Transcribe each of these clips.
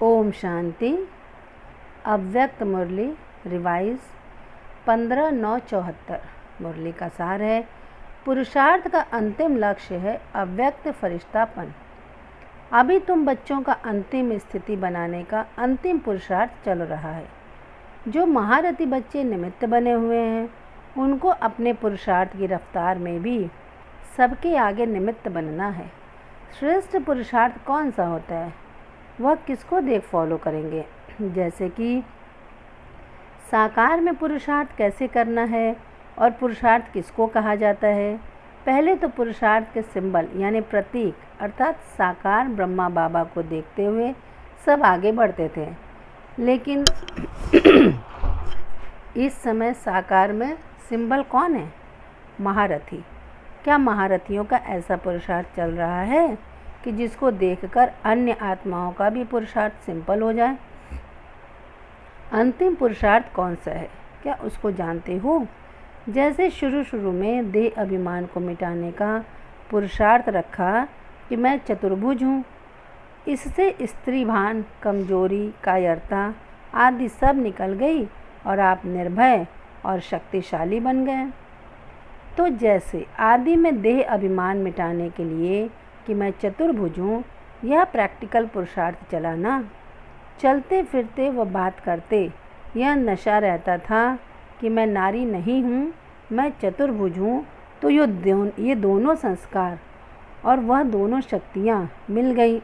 ओम शांति। अव्यक्त मुरली रिवाइज 15/9/74। मुरली का सार है, पुरुषार्थ का अंतिम लक्ष्य है अव्यक्त फरिश्तापन। अभी तुम बच्चों का अंतिम स्थिति बनाने का अंतिम पुरुषार्थ चल रहा है। जो महारथी बच्चे निमित्त बने हुए हैं उनको अपने पुरुषार्थ की रफ्तार में भी सबके आगे निमित्त बनना है। श्रेष्ठ पुरुषार्थ कौन सा होता है, वह किसको देख फॉलो करेंगे? जैसे कि साकार में पुरुषार्थ कैसे करना है और पुरुषार्थ किसको कहा जाता है। पहले तो पुरुषार्थ के सिंबल यानी प्रतीक अर्थात साकार ब्रह्मा बाबा को देखते हुए सब आगे बढ़ते थे, लेकिन इस समय साकार में सिंबल कौन है? महारथी। क्या महारथियों का ऐसा पुरुषार्थ चल रहा है कि जिसको देखकर अन्य आत्माओं का भी पुरुषार्थ सिंपल हो जाए? अंतिम पुरुषार्थ कौन सा है, क्या उसको जानते हो? जैसे शुरू में देह अभिमान को मिटाने का पुरुषार्थ रखा कि मैं चतुर्भुज हूँ, इससे स्त्री भान, कमजोरी, कायरता आदि सब निकल गई और आप निर्भय और शक्तिशाली बन गए। तो जैसे आदि में देह अभिमान मिटाने के लिए कि मैं चतुर्भुज हूँ, यह प्रैक्टिकल पुरुषार्थ चला ना। चलते फिरते व बात करते यह नशा रहता था कि मैं नारी नहीं हूँ, मैं चतुर्भुज हूँ। तो ये दोनों संस्कार और वह दोनों शक्तियाँ मिल गई।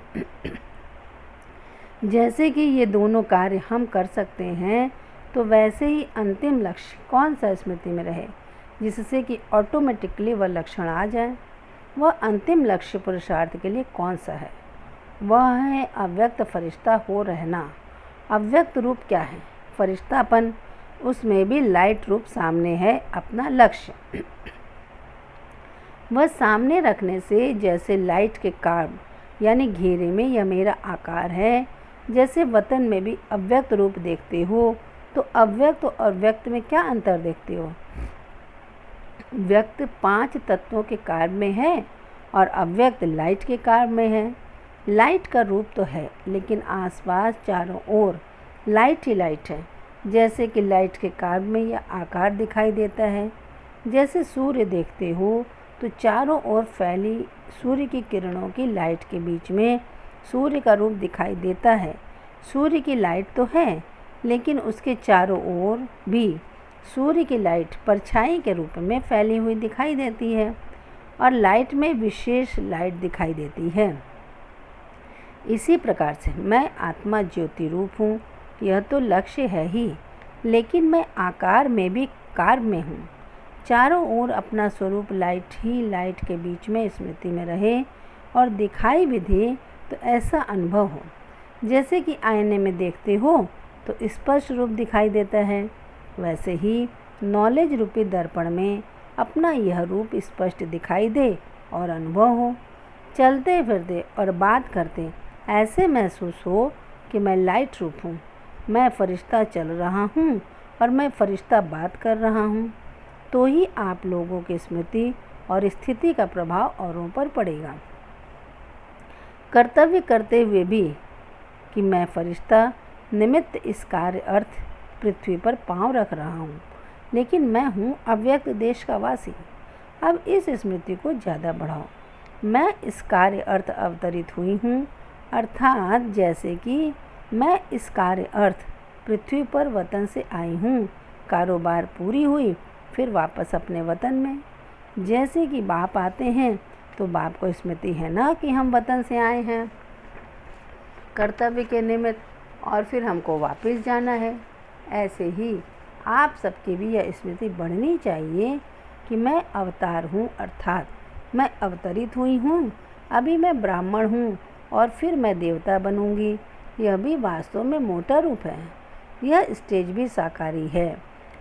जैसे कि ये दोनों कार्य हम कर सकते हैं, तो वैसे ही अंतिम लक्ष्य कौन सा स्मृति में रहे जिससे कि ऑटोमेटिकली वह लक्षण आ जाए। वह अंतिम लक्ष्य पुरुषार्थ के लिए कौन सा है? वह है अव्यक्त फरिश्ता हो रहना। अव्यक्त रूप क्या है? फरिश्तापन। उसमें भी लाइट रूप सामने है अपना लक्ष्य। वह सामने रखने से जैसे लाइट के कार्ब यानी घेरे में यह मेरा आकार है। जैसे वतन में भी अव्यक्त रूप देखते हो, तो अव्यक्त और व्यक्त में क्या अंतर देखते हो? व्यक्त 5 तत्वों के कार्ब में है और अव्यक्त लाइट के कार्ब में है। लाइट का रूप तो है, लेकिन आसपास चारों ओर लाइट ही लाइट है। जैसे कि लाइट के कार्ब में यह आकार दिखाई देता है। जैसे सूर्य देखते हो तो चारों ओर फैली सूर्य की किरणों की लाइट के बीच में सूर्य का रूप दिखाई देता है। सूर्य की लाइट तो है, लेकिन उसके चारों ओर भी सूर्य की लाइट परछाई के रूप में फैली हुई दिखाई देती है और लाइट में विशेष लाइट दिखाई देती है। इसी प्रकार से मैं आत्मा ज्योति रूप हूँ, यह तो लक्ष्य है ही, लेकिन मैं आकार में भी कार्य में हूँ। चारों ओर अपना स्वरूप लाइट ही लाइट के बीच में स्मृति में रहे और दिखाई भी दे, तो ऐसा अनुभव हो। जैसे कि आईने में देखते हो तो स्पष्ट रूप दिखाई देता है, वैसे ही नॉलेज रूपी दर्पण में अपना यह रूप स्पष्ट दिखाई दे और अनुभव हो। चलते फिरते और बात करते ऐसे महसूस हो कि मैं लाइट रूप हूँ, मैं फरिश्ता चल रहा हूँ और मैं फरिश्ता बात कर रहा हूँ। तो ही आप लोगों की स्मृति और स्थिति का प्रभाव औरों पर पड़ेगा। कर्तव्य करते हुए भी कि मैं फरिश्ता निमित्त इस कार्य अर्थ पृथ्वी पर पांव रख रहा हूँ, लेकिन मैं हूँ अव्यक्त देश का वासी। अब इस स्मृति को ज़्यादा बढ़ाओ। मैं इस कार्य अर्थ अवतरित हुई हूँ, अर्थात जैसे कि मैं इस कार्य अर्थ पृथ्वी पर वतन से आई हूँ। कारोबार पूरी हुई, फिर वापस अपने वतन में। जैसे कि बाप आते हैं तो बाप को स्मृति है ना कि हम वतन से आए हैं कर्तव्य के निमित्त और फिर हमको वापस जाना है। ऐसे ही आप सबकी भी यह स्मृति बढ़नी चाहिए कि मैं अवतार हूँ, अर्थात मैं अवतरित हुई हूँ। अभी मैं ब्राह्मण हूँ और फिर मैं देवता बनूँगी। यह भी वास्तव में मोटा रूप है। यह स्टेज भी साकारी है।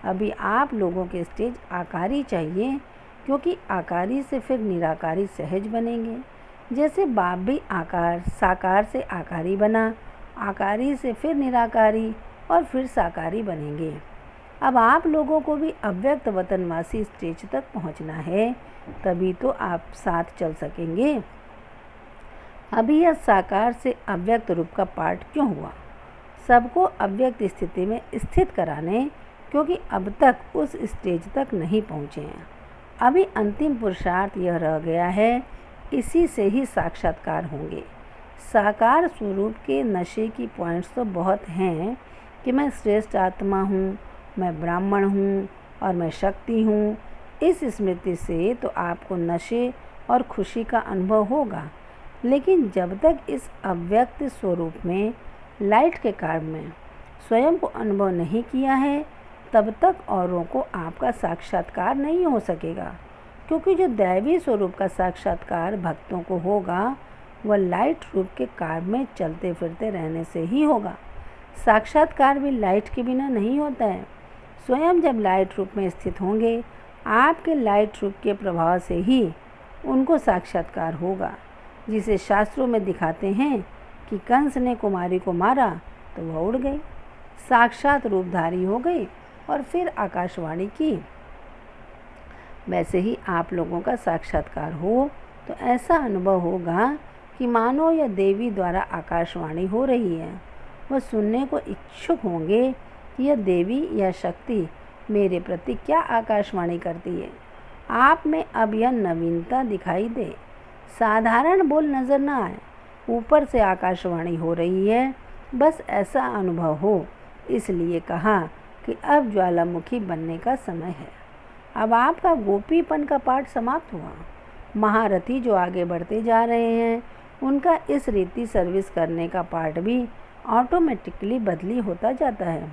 अभी आप लोगों के स्टेज आकारी चाहिए, क्योंकि आकारी से फिर निराकारी सहज बनेंगे। जैसे बाप भी साकार से आकारी बना, आकारी से फिर निराकारी और फिर साकारी बनेंगे। अब आप लोगों को भी अव्यक्त वतनवासी स्टेज तक पहुंचना है, तभी तो आप साथ चल सकेंगे। अभी यह साकार से अव्यक्त रूप का पार्ट क्यों हुआ? सबको अव्यक्त स्थिति में स्थित कराने, क्योंकि अब तक उस स्टेज तक नहीं पहुँचे हैं। अभी अंतिम पुरुषार्थ यह रह गया है, इसी से ही साक्षात्कार होंगे। साकार स्वरूप के नशे की पॉइंट्स तो बहुत हैं कि मैं श्रेष्ठ आत्मा हूँ, मैं ब्राह्मण हूँ और मैं शक्ति हूँ। इस स्मृति से तो आपको नशे और खुशी का अनुभव होगा, लेकिन जब तक इस अव्यक्त स्वरूप में लाइट के कारण में स्वयं को अनुभव नहीं किया है, तब तक औरों को आपका साक्षात्कार नहीं हो सकेगा। क्योंकि जो दैवी स्वरूप का साक्षात्कार भक्तों को होगा, वह लाइट रूप के कार्य में चलते फिरते रहने से ही होगा। साक्षात्कार भी लाइट के बिना नहीं होता है। स्वयं जब लाइट रूप में स्थित होंगे, आपके लाइट रूप के प्रभाव से ही उनको साक्षात्कार होगा, जिसे शास्त्रों में दिखाते हैं कि कंस ने कुमारी को मारा तो वह उड़ गई, साक्षात रूपधारी हो गई और फिर आकाशवाणी की। वैसे ही आप लोगों का साक्षात्कार हो तो ऐसा अनुभव होगा कि मानो यह देवी द्वारा आकाशवाणी हो रही है। वह सुनने को इच्छुक होंगे कि यह देवी या शक्ति मेरे प्रति क्या आकाशवाणी करती है। आप में अब यह नवीनता दिखाई दे, साधारण बोल नज़र न आए, ऊपर से आकाशवाणी हो रही है, बस ऐसा अनुभव हो। इसलिए कहा कि अब ज्वालामुखी बनने का समय है। अब आपका गोपीपन का पाठ समाप्त हुआ। महारथी जो आगे बढ़ते जा रहे हैं, उनका इस रीति सर्विस करने का पार्ट भी ऑटोमेटिकली बदली होता जाता है।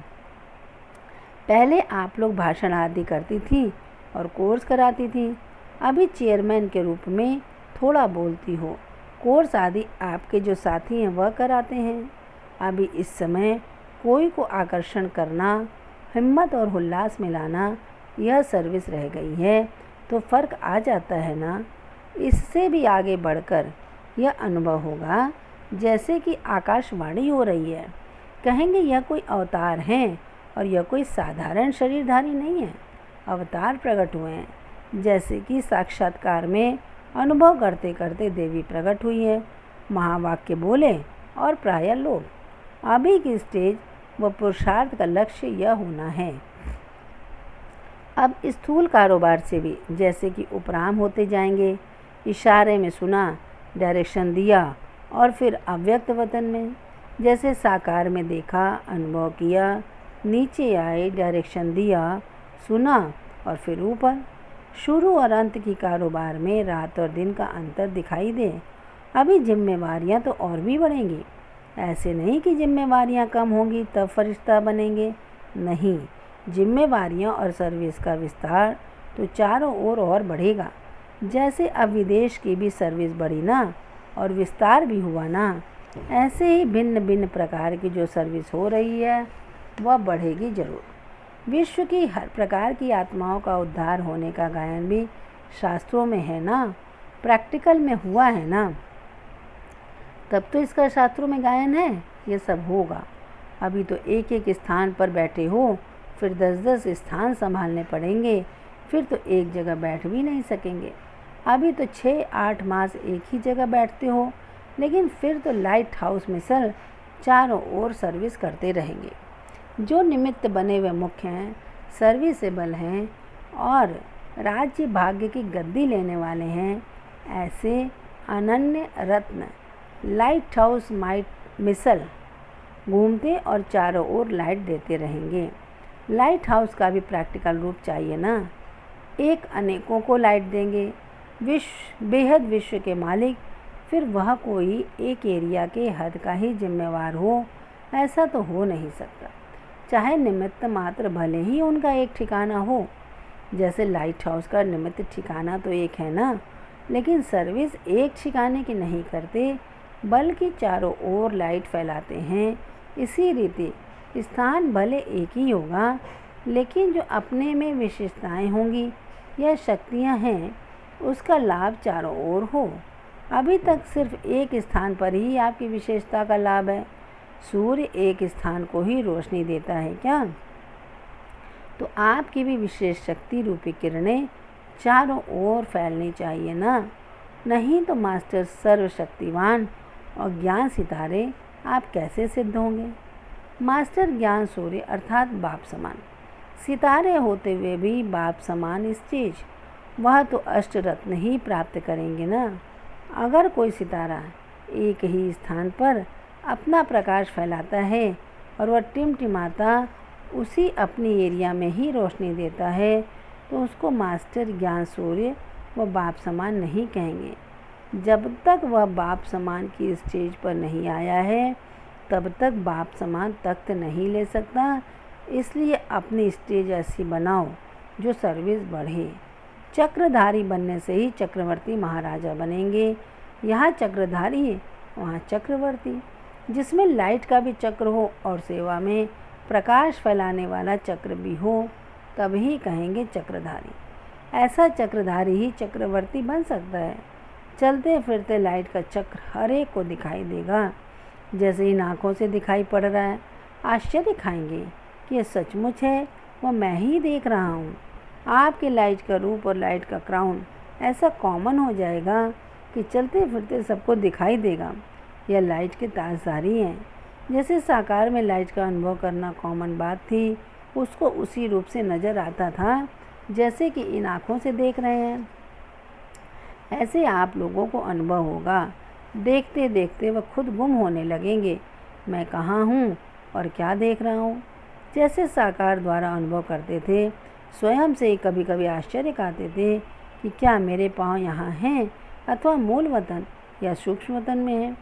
पहले आप लोग भाषण आदि करती थी और कोर्स कराती थी, अभी चेयरमैन के रूप में थोड़ा बोलती हो। कोर्स आदि आपके जो साथी हैं वह कराते हैं। अभी इस समय कोई को आकर्षण करना, हिम्मत और उल्लास में लाना, यह सर्विस रह गई है। तो फ़र्क आ जाता है ना। इससे भी आगे बढ़कर यह अनुभव होगा जैसे कि आकाशवाणी हो रही है। कहेंगे यह कोई अवतार हैं और यह कोई साधारण शरीरधारी नहीं है। अवतार प्रकट हुए हैं, जैसे कि साक्षात्कार में अनुभव करते करते देवी प्रकट हुई है, महावाक्य बोले और प्रायः लोग। अभी की स्टेज व पुरुषार्थ का लक्ष्य यह होना है। अब स्थूल कारोबार से भी जैसे कि उपराम होते जाएंगे, इशारे में सुना, डायरेक्शन दिया और फिर अव्यक्त वतन में जैसे साकार में देखा, अनुभव किया, नीचे आए, डायरेक्शन दिया, सुना और फिर ऊपर। शुरू और अंत की कारोबार में रात और दिन का अंतर दिखाई दे। अभी जिम्मेवारियां तो और भी बढ़ेंगी। ऐसे नहीं कि जिम्मेवारियां कम होंगी तब फरिश्ता बनेंगे, नहीं, जिम्मेवारियां और सर्विस का विस्तार तो चारों ओर और बढ़ेगा। जैसे अब विदेश की भी सर्विस बढ़ी ना और विस्तार भी हुआ ना, ऐसे ही भिन्न भिन्न प्रकार की जो सर्विस हो रही है वह बढ़ेगी जरूर। विश्व की हर प्रकार की आत्माओं का उद्धार होने का गायन भी शास्त्रों में है ना, प्रैक्टिकल में हुआ है ना, तब तो इसका शास्त्रों में गायन है। ये सब होगा। अभी तो एक एक स्थान पर बैठे हो, फिर 10-10 स्थान संभालने पड़ेंगे, फिर तो एक जगह बैठ भी नहीं सकेंगे। अभी तो 6-8 मास एक ही जगह बैठते हो, लेकिन फिर तो लाइट हाउस मिसल चारों ओर सर्विस करते रहेंगे। जो निमित्त बने हुए मुख्य हैं, सर्विसेबल हैं और राज्य भाग्य की गद्दी लेने वाले हैं, ऐसे अनन्य रत्न लाइट हाउस मिसल घूमते और चारों ओर लाइट देते रहेंगे। लाइट हाउस का भी प्रैक्टिकल रूप चाहिए ना। एक अनेकों को लाइट देंगे, बेहद विश्व के मालिक। फिर वह कोई एक एरिया के हद का ही जिम्मेवार हो, ऐसा तो हो नहीं सकता। चाहे निमित्त मात्र भले ही उनका एक ठिकाना हो, जैसे लाइट हाउस का निमित्त ठिकाना तो एक है ना, लेकिन सर्विस एक ठिकाने की नहीं करते, बल्कि चारों ओर लाइट फैलाते हैं। इसी रीति स्थान भले एक ही होगा, लेकिन जो अपने में विशेषताएं होंगी या शक्तियां हैं, उसका लाभ चारों ओर हो। अभी तक सिर्फ एक स्थान पर ही आपकी विशेषता का लाभ है। सूर्य एक स्थान को ही रोशनी देता है क्या? तो आपकी भी विशेष शक्ति रूपी किरणें चारों ओर फैलनी चाहिए ना। नहीं तो मास्टर सर्वशक्तिवान और ज्ञान सितारे आप कैसे सिद्ध होंगे? मास्टर ज्ञान सूर्य अर्थात बाप समान, सितारे होते हुए भी बाप समान स्टेज, वह तो अष्टरत्न ही प्राप्त करेंगे ना। अगर कोई सितारा एक ही स्थान पर अपना प्रकाश फैलाता है और वह टिमटिमाता उसी अपनी एरिया में ही रोशनी देता है, तो उसको मास्टर ज्ञान सूर्य व बाप समान नहीं कहेंगे। जब तक वह बाप समान की स्टेज पर नहीं आया है, तब तक बाप समान तख्त नहीं ले सकता। इसलिए अपनी स्टेज ऐसी बनाओ जो सर्विस बढ़े। चक्रधारी बनने से ही चक्रवर्ती महाराजा बनेंगे। यहाँ चक्रधारी वहाँ चक्रवर्ती, जिसमें लाइट का भी चक्र हो और सेवा में प्रकाश फैलाने वाला चक्र भी हो, तभी कहेंगे चक्रधारी। ऐसा चक्रधारी ही चक्रवर्ती बन सकता है। चलते फिरते लाइट का चक्र हर एक को दिखाई देगा, जैसे इन आँखों से दिखाई पड़ रहा है। आश्चर्य खाएंगे कि ये सचमुच है, वह मैं ही देख रहा हूँ। आपके लाइट का रूप और लाइट का क्राउन ऐसा कॉमन हो जाएगा कि चलते फिरते सबको दिखाई देगा। यह लाइट के ताजदारी हैं। जैसे साकार में लाइट का अनुभव करना कॉमन बात थी, उसको उसी रूप से नज़र आता था जैसे कि इन आँखों से देख रहे हैं। ऐसे आप लोगों को अनुभव होगा। देखते देखते वह खुद गुम होने लगेंगे, मैं कहाँ हूँ और क्या देख रहा हूँ। जैसे साकार द्वारा अनुभव करते थे, स्वयं से ही कभी कभी आश्चर्य खाते थे कि क्या मेरे पाँव यहाँ हैं अथवा मूल वतन या सूक्ष्म वतन में है।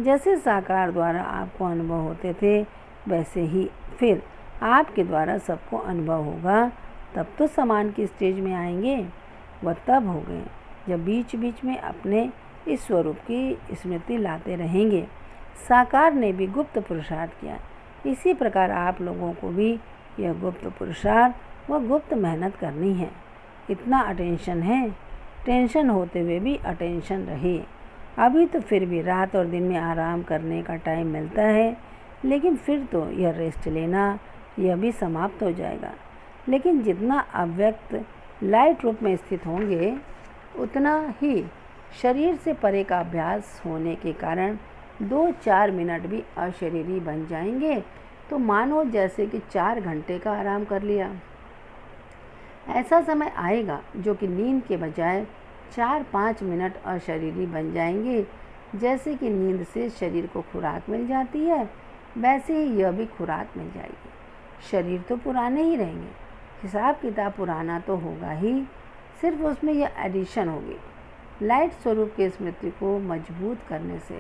जैसे साकार द्वारा आपको अनुभव होते थे, वैसे ही फिर आपके द्वारा सबको अनुभव होगा। तब तो समान की स्टेज में आएंगे। वह तब हो गए जब बीच बीच में अपने इस स्वरूप की स्मृति लाते रहेंगे। साकार ने भी गुप्त पुरुषार्थ किया, इसी प्रकार आप लोगों को भी यह गुप्त पुरुषार्थ व गुप्त मेहनत करनी है। इतना अटेंशन है, टेंशन होते हुए भी अटेंशन रहे। अभी तो फिर भी रात और दिन में आराम करने का टाइम मिलता है, लेकिन फिर तो यह रेस्ट लेना यह भी समाप्त हो जाएगा। लेकिन जितना अव्यक्त लाइट रूप में स्थित होंगे, उतना ही शरीर से परे का अभ्यास होने के कारण 2-4 मिनट भी अशरीरी बन जाएंगे, तो मानो जैसे कि 4 घंटे का आराम कर लिया। ऐसा समय आएगा जो कि नींद के बजाय 4-5 मिनट अशरीरी बन जाएंगे। जैसे कि नींद से शरीर को खुराक मिल जाती है, वैसे ही यह भी खुराक मिल जाएगी। शरीर तो पुराने ही रहेंगे, हिसाब किताब पुराना तो होगा ही, सिर्फ उसमें यह एडिशन होगी। लाइट स्वरूप की स्मृति को मजबूत करने से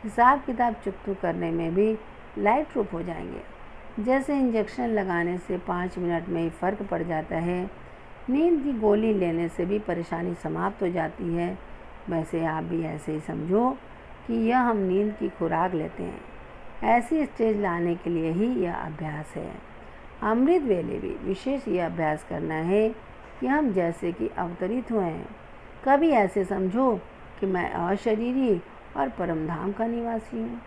हिसाब किताब चुकतू करने में भी लाइट रूप हो जाएंगे। जैसे इंजेक्शन लगाने से 5 मिनट में ही फ़र्क पड़ जाता है, नींद की गोली लेने से भी परेशानी समाप्त हो जाती है, वैसे आप भी ऐसे ही समझो कि यह हम नींद की खुराक लेते हैं। ऐसी स्टेज लाने के लिए ही यह अभ्यास है। अमृत वेले भी विशेष यह अभ्यास करना है कि हम जैसे कि अवतरित हुए हैं। कभी ऐसे समझो कि मैं अशरीरी और परमधाम का निवासी हूँ,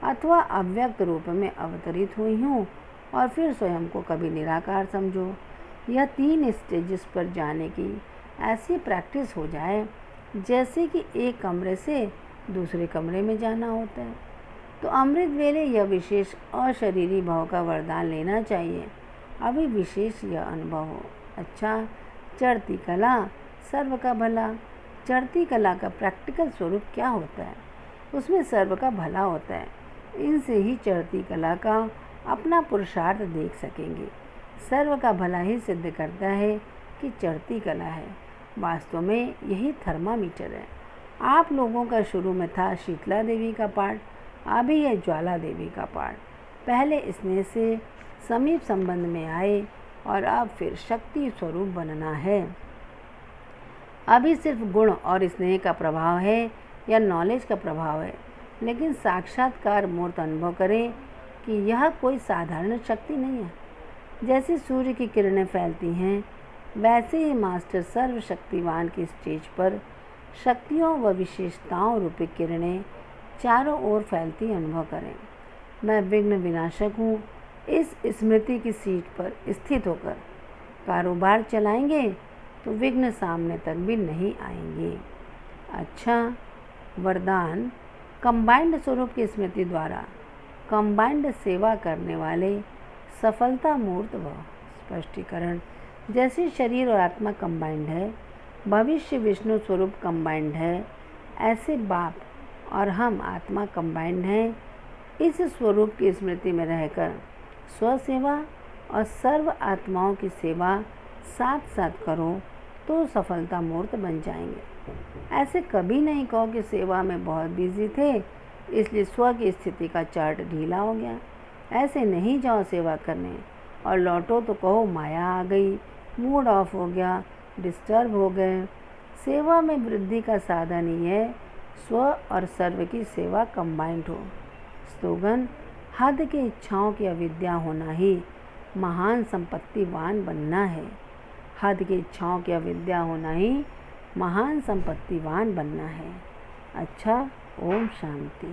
अथवा अव्यक्त रूप में अवतरित हुई हूँ, और फिर स्वयं को कभी निराकार समझो। यह 3 स्टेजेस पर जाने की ऐसी प्रैक्टिस हो जाए जैसे कि एक कमरे से दूसरे कमरे में जाना होता है। तो अमृत वेले यह विशेष अशरीरी भाव का वरदान लेना चाहिए। अभी विशेष यह अनुभव हो। अच्छा, चढ़ती कला सर्व का भला। चढ़ती कला का प्रैक्टिकल स्वरूप क्या होता है? उसमें सर्व का भला होता है। इनसे ही चढ़ती कला का अपना पुरुषार्थ देख सकेंगे। सर्व का भला ही सिद्ध करता है कि चढ़ती कला है। वास्तव में यही थर्मामीटर है। आप लोगों का शुरू में था शीतला देवी का पाठ, अभी है ज्वाला देवी का पाठ। पहले स्नेह से समीप संबंध में आए और अब फिर शक्ति स्वरूप बनना है। अभी सिर्फ गुण और स्नेह का प्रभाव है या नॉलेज का प्रभाव है, लेकिन साक्षात्कार मूर्त अनुभव करें कि यह कोई साधारण शक्ति नहीं है। जैसे सूर्य की किरणें फैलती हैं, वैसे ही मास्टर सर्वशक्तिवान की स्टेज पर शक्तियों व विशेषताओं रूपी किरणें चारों ओर फैलती अनुभव करें। मैं विघ्न विनाशक हूँ। इस स्मृति की सीट पर स्थित होकर कारोबार चलाएंगे तो विघ्न सामने तक भी नहीं आएंगे। अच्छा, वरदान कंबाइंड स्वरूप की स्मृति द्वारा कंबाइंड सेवा करने वाले सफलता मूर्त व स्पष्टीकरण। जैसे शरीर और आत्मा कंबाइंड है, भविष्य विष्णु स्वरूप कंबाइंड है, ऐसे बाप और हम आत्मा कंबाइंड हैं। इस स्वरूप की स्मृति में रहकर स्वसेवा और सर्व आत्माओं की सेवा साथ साथ करो तो सफलता मूर्त बन जाएंगे। ऐसे कभी नहीं कहो कि सेवा में बहुत बिजी थे इसलिए स्व की स्थिति का चार्ट ढीला हो गया। ऐसे नहीं जाओ सेवा करने और लौटो तो कहो माया आ गई, मूड ऑफ हो गया, डिस्टर्ब हो गए। सेवा में वृद्धि का साधन ही है स्व और सर्व की सेवा कंबाइंड हो। स्लोगन: हद की इच्छाओं की अविद्या होना ही महान संपत्तिवान बनना है। हद की इच्छाओं की अविद्या होना ही महान संपत्तिवान बनना है। अच्छा, ओम शांति।